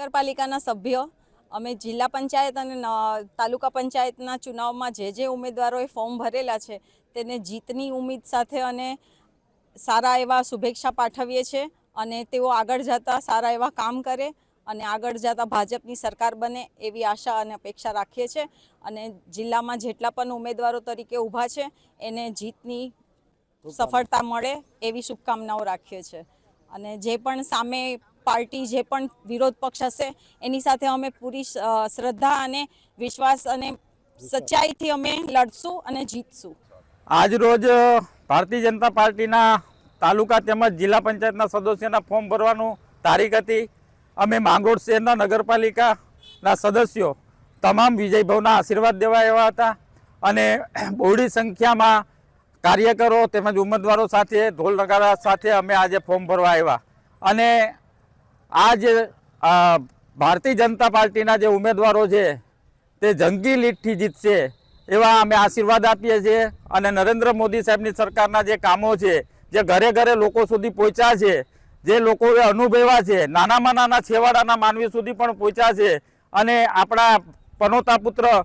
નગરપાલિકાના સભ્યો અમે જિલ્લા પંચાયત અને તાલુકા પંચાયતના ચુનાવમાં જે ઉમેદવારોએ ફોર્મ ભરેલા છે તેને જીતની ઉમ્મીદ સાથે અને સારા એવા શુભેચ્છા પાઠવીએ છીએ અને તેઓ આગળ જતા સારા એવા કામ કરે અને આગળ જતા ભાજપની સરકાર બને એવી આશા અને અપેક્ષા રાખીએ છીએ અને જિલ્લામાં જેટલા પણ ઉમેદવારો તરીકે ઊભા છે એને જીતની સફળતા મળે એવી શુભકામનાઓ રાખીએ છીએ અને જે પણ સામે પાર્ટી જે પણ વિરોધ પક્ષ હશે એની સાથે અમે પૂરી શ્રદ્ધા અને વિશ્વાસ અને સચ્ચાઈથી અમે લડશું અને જીતશું। આજ રોજ ભારતીય જનતા પાર્ટીના તાલુકા તેમજ જિલ્લા પંચાયતના સદસ્યોના ફોર્મ ભરવાનું તારીખ હતી। અમે માંગરોળ શહેરના નગરપાલિકાના સદસ્યો તમામ વિજયભાવના આશીર્વાદ દેવા આવ્યા હતા અને બહોળી સંખ્યામાં કાર્યકરો તેમજ ઉમેદવારો સાથે ઢોલ નગારા સાથે અમે આજે ફોર્મ ભરવા આવ્યા અને आज भारतीय जनता पार्टी जे उम्मीदवारों है ते जंगी लीडथी जीतशे एवा अमे आशीर्वाद आपीए छीए अने नरेंद्र मोदी साहेबनी सरकारना जे कामों छे जे घरे घरे लोको सुधी पहोंच्या छे जे लोकोए अनुभव्या छे नानामां नाना छेवाड़ाना मानवी सुधी पण पहोंच्या छे अने आपणा पनोता पुत्र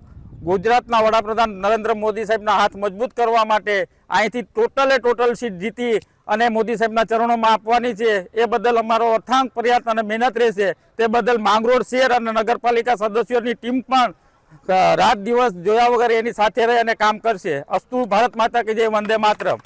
गुजरातना वडाप्रधान नरेंद्र मोदी साहेबना हाथ मजबूत करवा माटे अहींथी टोटल सीट जीती અને મોદી સાહેબના ચરણોમાં આપવાની છે એ બદલ અમારો અથાગ પ્રયાસ અને મહેનત રહેશે। તે બદલ માંગરોળ શહેર અને નગરપાલિકા સદસ્યોની ટીમ પણ રાત દિવસ જોયા વગર એની સાથે રહી અને કામ કરશે। અસ્તુ ભારત માતા કી જય, વંદે માતરમ।